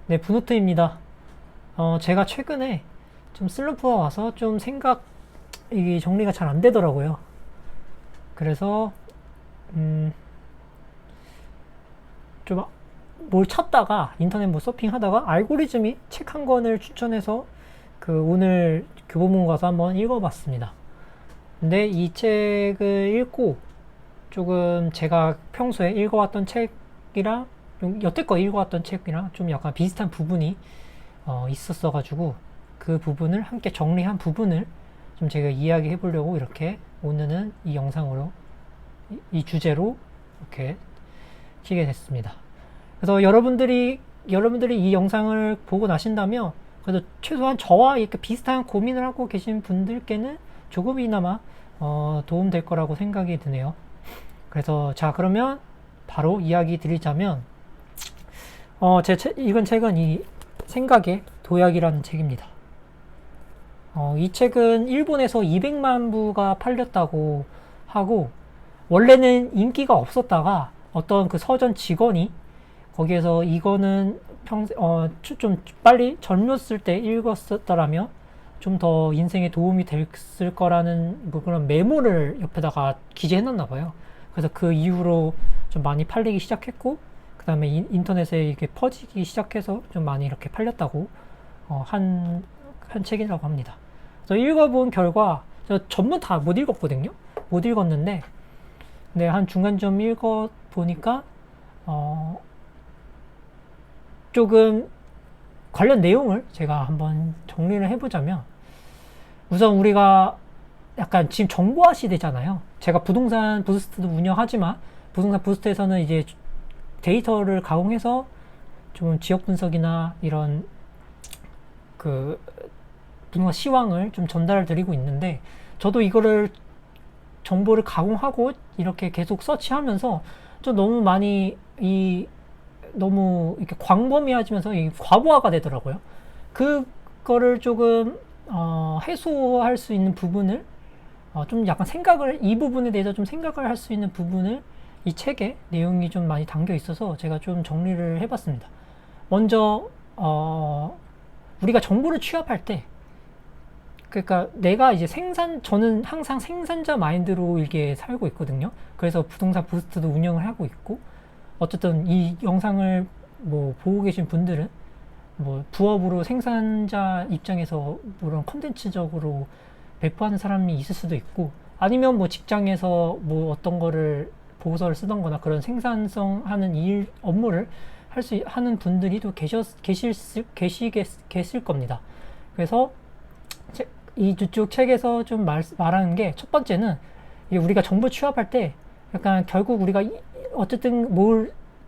네, 분노트입니다. 제가 최근에 좀 슬럼프가 와서 좀 생각이 정리가 잘 안 되더라고요. 그래서, 좀 뭘 찾다가 인터넷 뭐 서핑하다가 알고리즘이 책 한 권을 추천해서 오늘 교보문 가서 한번 읽어봤습니다. 근데 이 책을 읽고 조금 제가 평소에 읽어왔던 책이랑 여태껏 읽어왔던 책이랑 좀 약간 비슷한 부분이 있었어가지고 그 부분을 함께 정리한 부분을 좀 제가 이야기해 보려고 이렇게 오늘은 이 영상으로 이 주제로 이렇게 키게 됐습니다. 그래서 여러분들이 이 영상을 보고 나신다면 그래도 최소한 저와 이렇게 비슷한 고민을 하고 계신 분들께는 조금이나마 도움 될 거라고 생각이 드네요. 그래서 자, 그러면 바로 이야기 드리자면 읽은 책은 이 생각의 도약이라는 책입니다. 이 책은 일본에서 200만 부가 팔렸다고 하고, 원래는 인기가 없었다가 어떤 그 서점 직원이 거기에서 이거는 좀 빨리 젊었을 때 읽었었다라면 좀 더 인생에 도움이 됐을 거라는 뭐 그런 메모를 옆에다가 기재해놨나 봐요. 그래서 그 이후로 좀 많이 팔리기 시작했고, 그 다음에 인터넷에 이렇게 퍼지기 시작해서 좀 많이 이렇게 팔렸다고 한 책이라고 합니다. 그래서 읽어본 결과 저 전부 다 못 읽었거든요. 못 읽었는데, 근데 한 중간쯤 읽어 보니까 조금 관련 내용을 제가 한번 정리를 해보자면, 우선 우리가 약간 지금 정보화 시대잖아요. 제가 부동산 부스트도 운영하지만 부동산 부스트에서는 이제 데이터를 가공해서 좀 지역 분석이나 이런 그 부동산 시황을 좀 전달을 드리고 있는데, 저도 이거를 정보를 가공하고 이렇게 계속 서치하면서 좀 너무 많이 너무 이렇게 광범위해지면서 과부하가 되더라고요. 그거를 조금 해소할 수 있는 부분을 좀 약간 이 부분에 대해서 좀 생각을 할 수 있는 부분을 이 책에 내용이 좀 많이 담겨 있어서 제가 좀 정리를 해봤습니다. 먼저 우리가 정보를 취합할 때, 그러니까 내가 이제 저는 항상 생산자 마인드로 이게 살고 있거든요. 그래서 부동산 부스트도 운영을 하고 있고, 어쨌든 이 영상을 뭐 보고 계신 분들은 뭐 부업으로 생산자 입장에서 물론 컨텐츠적으로 배포하는 사람이 있을 수도 있고, 아니면 뭐 직장에서 뭐 어떤 거를 보고서를 쓰던 거나 그런 생산성 하는 업무를 하는 분들이 또 계실 겁니다. 그래서 이쪽 책에서 좀 말하는 게, 첫 번째는 우리가 정보 취합할 때 약간 결국 우리가 어쨌든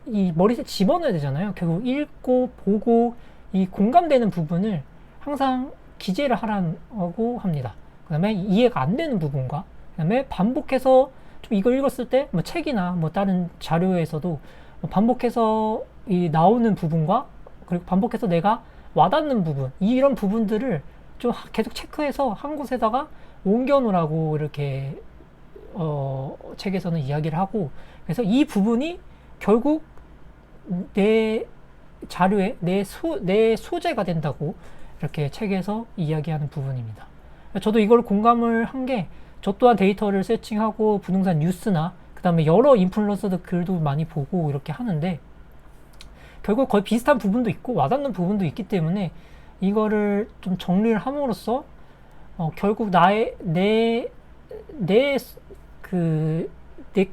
이 머리에 집어넣어야 되잖아요. 결국 읽고 보고 이 공감되는 부분을 항상 기재를 하라고 합니다. 그 다음에 이해가 안 되는 부분과, 그 다음에 반복해서 좀 이걸 읽었을 때 뭐 책이나 뭐 다른 자료에서도 뭐 반복해서 이 나오는 부분과, 그리고 반복해서 내가 와닿는 부분, 이런 부분들을 좀 계속 체크해서 한 곳에다가 옮겨 놓으라고 이렇게 책에서는 이야기를 하고, 그래서 이 부분이 결국 내 자료에 내 소재가 된다고 이렇게 책에서 이야기하는 부분입니다. 저도 이걸 공감을 한 게, 저 또한 데이터를 세칭하고 부동산 뉴스나 그 다음에 여러 인플루언서들 글도 많이 보고 이렇게 하는데, 결국 거의 비슷한 부분도 있고 와닿는 부분도 있기 때문에 이거를 좀 정리를 함으로써 결국 내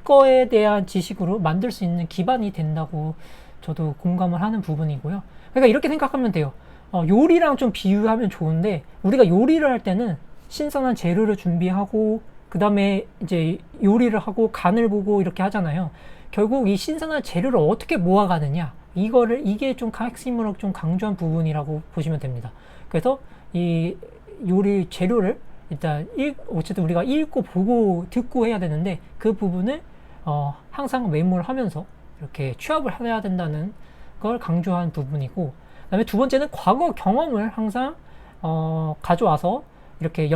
거에 대한 지식으로 만들 수 있는 기반이 된다고 저도 공감을 하는 부분이고요. 그러니까 이렇게 생각하면 돼요. 요리랑 좀 비유하면 좋은데, 우리가 요리를 할 때는 신선한 재료를 준비하고 그 다음에 이제 요리를 하고 간을 보고 이렇게 하잖아요. 결국 이 신선한 재료를 어떻게 모아가느냐, 이게 좀 핵심으로 좀 강조한 부분이라고 보시면 됩니다. 그래서 이 요리 재료를 일단 어쨌든 우리가 읽고 보고 듣고 해야 되는데, 그 부분을 항상 메모를 하면서 이렇게 취합을 해야 된다는 걸 강조한 부분이고, 그다음에 두 번째는 과거 경험을 항상 가져와서 이렇게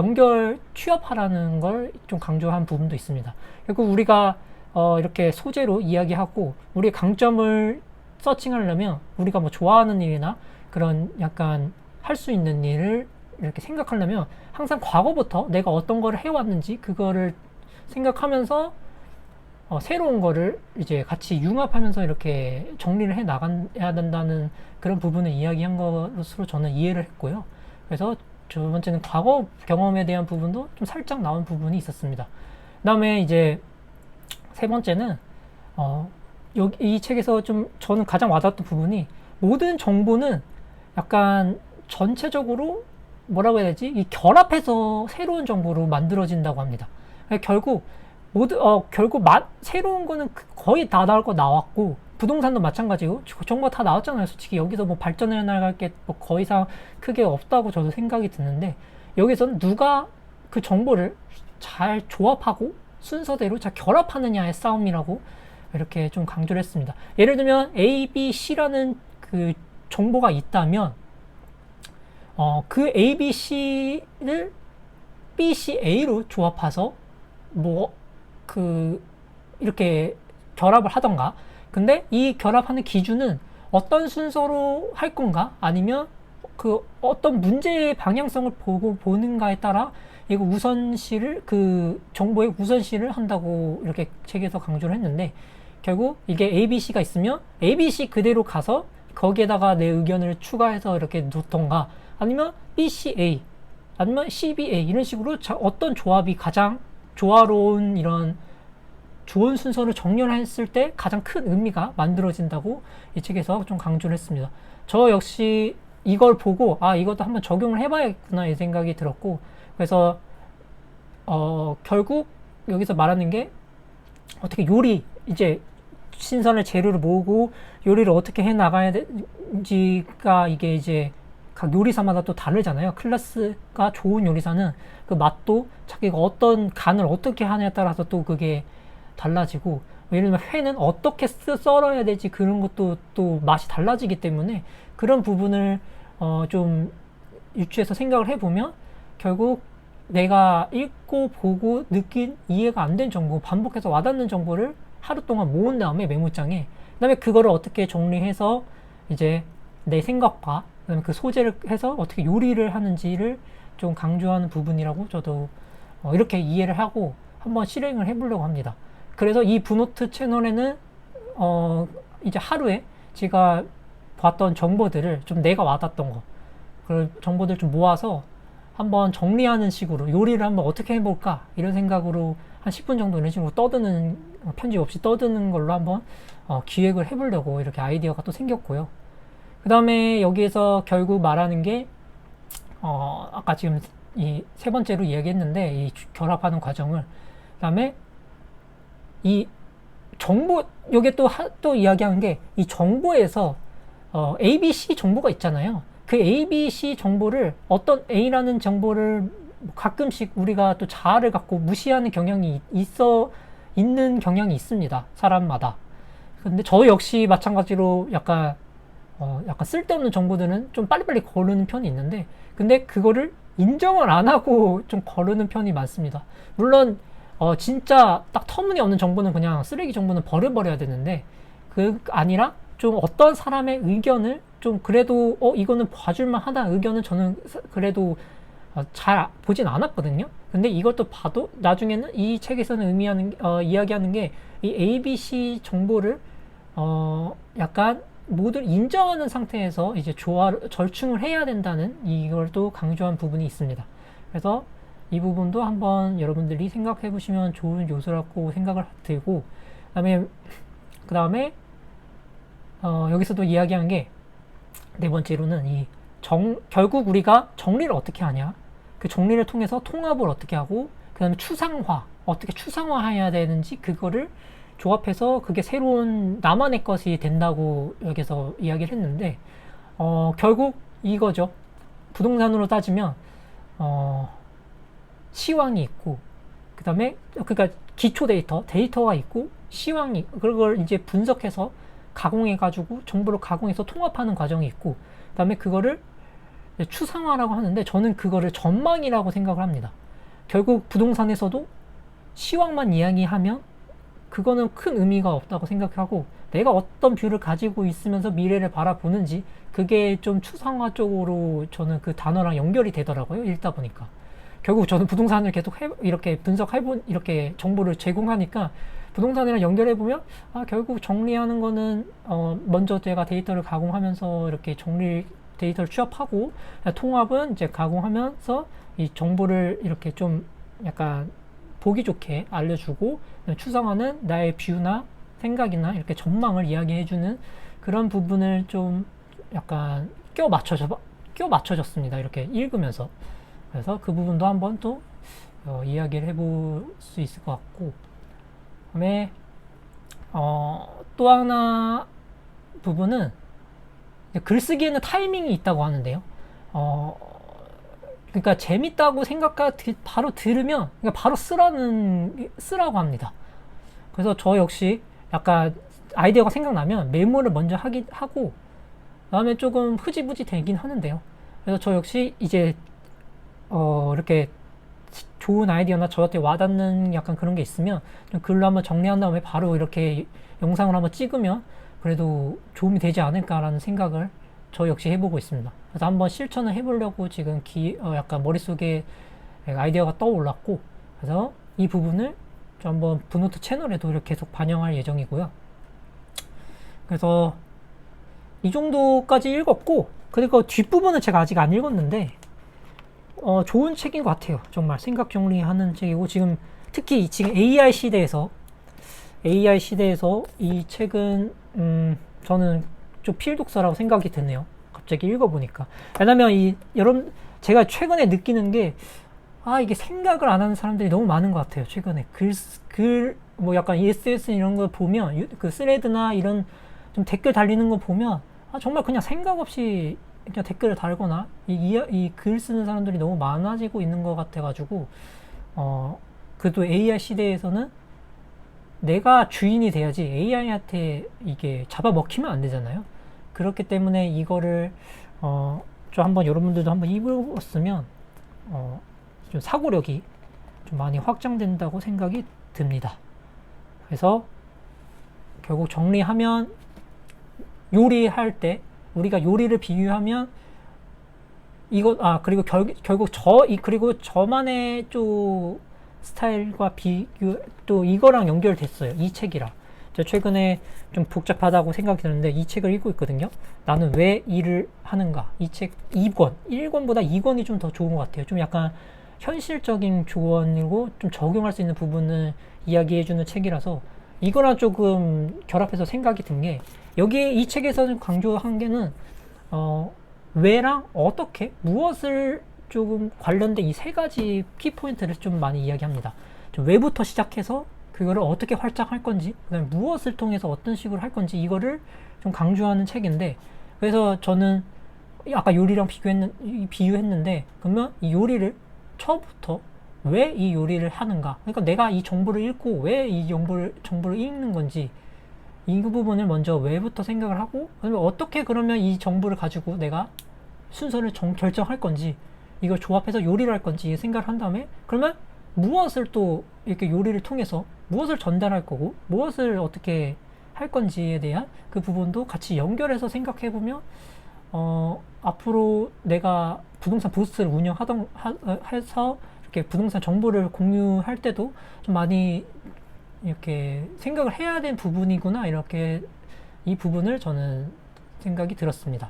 취합하라는 걸 좀 강조한 부분도 있습니다. 결국 우리가 이렇게 소재로 이야기하고 우리의 강점을 서칭하려면 우리가 뭐 좋아하는 일이나 그런 약간 할 수 있는 일을 이렇게 생각하려면 항상 과거부터 내가 어떤 거를 해왔는지 그거를 생각하면서 새로운 거를 이제 같이 융합하면서 이렇게 정리를 해 나가야 된다는 그런 부분을 이야기한 것으로 저는 이해를 했고요. 그래서 두 번째는 과거 경험에 대한 부분도 좀 살짝 나온 부분이 있었습니다. 그 다음에 이제 세 번째는 이 책에서 좀 저는 가장 와닿았던 부분이 모든 정보는 약간 전체적으로 뭐라고 해야 되지? 이 결합해서 새로운 정보로 만들어진다고 합니다. 결국 새로운 거는 거의 다 나올 거 나왔고, 부동산도 마찬가지고, 정보 다 나왔잖아요. 솔직히 여기서 뭐 발전해 나갈 게 뭐 거의 이상 크게 없다고 저도 생각이 드는데, 여기서는 누가 그 정보를 잘 조합하고 순서대로 잘 결합하느냐의 싸움이라고 이렇게 좀 강조를 했습니다. 예를 들면 A, B, C라는 그 정보가 있다면 그 A, B, C를 B, C, A로 조합해서 이렇게 결합을 하던가. 근데 이 결합하는 기준은 어떤 순서로 할 건가? 아니면 그 어떤 문제의 방향성을 보는가에 따라 이거 그 정보의 우선시를 한다고 이렇게 책에서 강조를 했는데, 결국 이게 A, B, C가 있으면 A, B, C 그대로 가서 거기에다가 내 의견을 추가해서 이렇게 놓던가, 아니면 B, C, A, 아니면 C, B, A 이런 식으로 어떤 조합이 가장 조화로운 이런 좋은 순서를 정렬했을 때 가장 큰 의미가 만들어진다고 이 책에서 좀 강조를 했습니다. 저 역시 이걸 보고 이것도 한번 적용을 해봐야겠구나 이 생각이 들었고, 그래서 결국 여기서 말하는 게 어떻게 이제 신선한 재료를 모으고 요리를 어떻게 해 나가야 되는지가 이게 이제 각 요리사마다 또 다르잖아요. 클래스가 좋은 요리사는 그 맛도 자기가 어떤 간을 어떻게 하냐에 따라서 또 그게 달라지고, 예를 들면 회는 어떻게 썰어야 되지 그런 것도 또 맛이 달라지기 때문에 그런 부분을 좀 유추해서 생각을 해보면 결국 내가 읽고 보고 느낀 이해가 안 된 정보, 반복해서 와닿는 정보를 하루 동안 모은 다음에 메모장에, 그 다음에 그거를 어떻게 정리해서 이제 내 생각과 그다음에 그 소재를 해서 어떻게 요리를 하는지를 좀 강조하는 부분이라고 저도 이렇게 이해를 하고 한번 실행을 해보려고 합니다. 그래서 이 부노트 채널에는 이제 하루에 제가 봤던 정보들을 좀 내가 와닿던 거, 그 정보들 좀 모아서 한번 정리하는 식으로 요리를 한번 어떻게 해볼까 이런 생각으로 한 10분 정도 이런 식으로 편집 없이 떠드는 걸로 한번 기획을 해보려고 이렇게 아이디어가 또 생겼고요. 그 다음에 여기에서 결국 말하는 게 아까 지금 이 세 번째로 이야기했는데 이 결합하는 과정을, 그 다음에 이 정보, 여기 또 이야기하는 게 이 정보에서 ABC 정보가 있잖아요. 그 ABC 정보를 어떤 A라는 정보를 가끔씩 우리가 또 자아를 갖고 무시하는 경향이 있는 경향이 있습니다. 사람마다. 근데 저 역시 마찬가지로 약간 쓸데없는 정보들은 좀 빨리빨리 거르는 편이 있는데, 근데 그거를 인정을 안 하고 좀 거르는 편이 많습니다. 물론 진짜 딱 터무니없는 정보는 그냥 쓰레기 정보는 버려버려야 되는데, 그 아니라 좀 어떤 사람의 의견을 좀 그래도 이거는 봐줄만 하다 의견은 저는 그래도 잘 보진 않았거든요. 근데 이것도 봐도 나중에는 이 책에서는 이야기하는 게 이 ABC 정보를 약간 모두 인정하는 상태에서 이제 절충을 해야 된다는 이걸 또 강조한 부분이 있습니다. 그래서 이 부분도 한번 여러분들이 생각해 보시면 좋은 요소라고 생각을 들고, 그 다음에 여기서도 이야기한 게 네 번째로는 결국 우리가 정리를 어떻게 하냐, 그 정리를 통해서 통합을 어떻게 하고, 그 다음에 어떻게 추상화해야 되는지 그거를 조합해서 그게 새로운 나만의 것이 된다고 여기서 이야기를 했는데, 결국 이거죠. 부동산으로 따지면 시황이 있고, 그러니까 기초 데이터가 있고, 그걸 이제 분석해서 가공해가지고 정보를 가공해서 통합하는 과정이 있고, 그 다음에 그거를 추상화라고 하는데 저는 그거를 전망이라고 생각을 합니다. 결국 부동산에서도 시황만 이야기하면 그거는 큰 의미가 없다고 생각하고, 내가 어떤 뷰를 가지고 있으면서 미래를 바라보는지, 그게 좀 추상화 쪽으로 저는 그 단어랑 연결이 되더라고요. 읽다 보니까. 결국 저는 부동산을 계속 이렇게 이렇게 정보를 제공하니까 부동산이랑 연결해보면, 결국 정리하는 거는, 먼저 제가 데이터를 가공하면서 이렇게 데이터를 취합하고, 통합은 이제 가공하면서 이 정보를 이렇게 좀 약간 보기 좋게 알려주고, 추상화는 나의 뷰나 생각이나 이렇게 전망을 이야기해주는 그런 부분을 좀 약간 껴 맞춰졌습니다. 이렇게 읽으면서. 그래서 그 부분도 한번 또 이야기를 해볼 수 있을 것 같고, 그다음에 또 하나 부분은 글쓰기에는 타이밍이 있다고 하는데요. 그러니까 재밌다고 바로 들으면 그러니까 바로 쓰라고 합니다. 그래서 저 역시 약간 아이디어가 생각나면 메모를 먼저 하고 그다음에 조금 흐지부지 되긴 하는데요. 그래서 저 역시 이제 이렇게 좋은 아이디어나 저한테 와닿는 약간 그런 게 있으면 좀 글로 한번 정리한 다음에 바로 이렇게 영상을 한번 찍으면 그래도 도움이 되지 않을까라는 생각을 저 역시 해보고 있습니다. 그래서 한번 실천을 해보려고 지금 약간 머릿속에 아이디어가 떠올랐고, 그래서 이 부분을 좀 한번 붓노트 채널에도 이렇게 계속 반영할 예정이고요. 그래서 이 정도까지 읽었고, 그리고 뒷부분은 제가 아직 안 읽었는데 좋은 책인 것 같아요. 정말 생각 정리하는 책이고, 특히 지금 AI 시대에서 이 책은 저는 좀 필독서라고 생각이 드네요. 갑자기 읽어보니까. 왜냐면 제가 최근에 느끼는 게 이게 생각을 안 하는 사람들이 너무 많은 것 같아요. 최근에 뭐 약간 ESS 이런 거 보면, 그 스레드나 이런 좀 댓글 달리는 거 보면 정말 그냥 생각 없이 그냥 댓글을 달거나 이 글 쓰는 사람들이 너무 많아지고 있는 것 같아가지고, 그래도 AI 시대에서는 내가 주인이 돼야지 AI한테 이게 잡아먹히면 안 되잖아요. 그렇기 때문에 이거를 좀 한번 여러분들도 한번 읽어봤으면 좀 사고력이 좀 많이 확장된다고 생각이 듭니다. 그래서 결국 정리하면, 요리할 때 우리가 요리를 비유하면 그리고 그리고 저만의 좀 스타일과 비교, 또 이거랑 연결됐어요. 이 책이랑. 제가 최근에 좀 복잡하다고 생각이 드는데 이 책을 읽고 있거든요. 나는 왜 일을 하는가. 이 책 1권보다 2권이 좀 더 좋은 것 같아요. 좀 약간 현실적인 조언이고 좀 적용할 수 있는 부분을 이야기해주는 책이라서 이거랑 조금 결합해서 생각이 든 게, 여기 이 책에서 강조한 게는 왜랑 어떻게, 무엇을 조금 관련된 이 세 가지 키포인트를 좀 많이 이야기합니다. 좀 왜부터 시작해서 그거를 어떻게 활짝할 건지, 그다음에 무엇을 통해서 어떤 식으로 할 건지, 이거를 좀 강조하는 책인데, 그래서 저는 아까 요리랑 비유했는데, 그러면 이 요리를 처음부터 왜 이 요리를 하는가, 그러니까 내가 이 정보를 읽고 왜 이 정보를 읽는 건지, 이 부분을 먼저 왜부터 생각을 하고, 그러면 어떻게 그러면 이 정보를 가지고 내가 순서를 결정할 건지, 이걸 조합해서 요리를 할 건지 생각을 한 다음에, 그러면 무엇을 또 이렇게 요리를 통해서 무엇을 전달할 거고 무엇을 어떻게 할 건지에 대한 그 부분도 같이 연결해서 생각해 보면 앞으로 내가 부동산 부스트를 해서 이렇게 부동산 정보를 공유할 때도 좀 많이 이렇게 생각을 해야 되는 부분이구나, 이렇게 이 부분을 저는 생각이 들었습니다.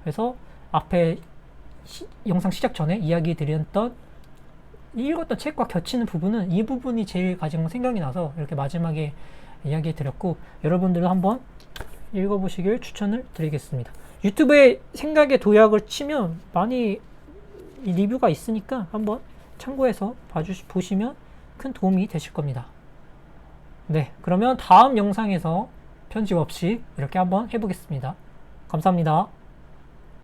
그래서 앞에 영상 시작 전에 이야기 드렸던 읽었던 책과 겹치는 부분은 이 부분이 제일 가장 생각이 나서 이렇게 마지막에 이야기 드렸고, 여러분들도 한번 읽어보시길 추천을 드리겠습니다. 유튜브에 생각의 도약을 치면 많이 리뷰가 있으니까 한번 참고해서 보시면 큰 도움이 되실 겁니다. 네, 그러면 다음 영상에서 편집 없이 이렇게 한번 해보겠습니다. 감사합니다.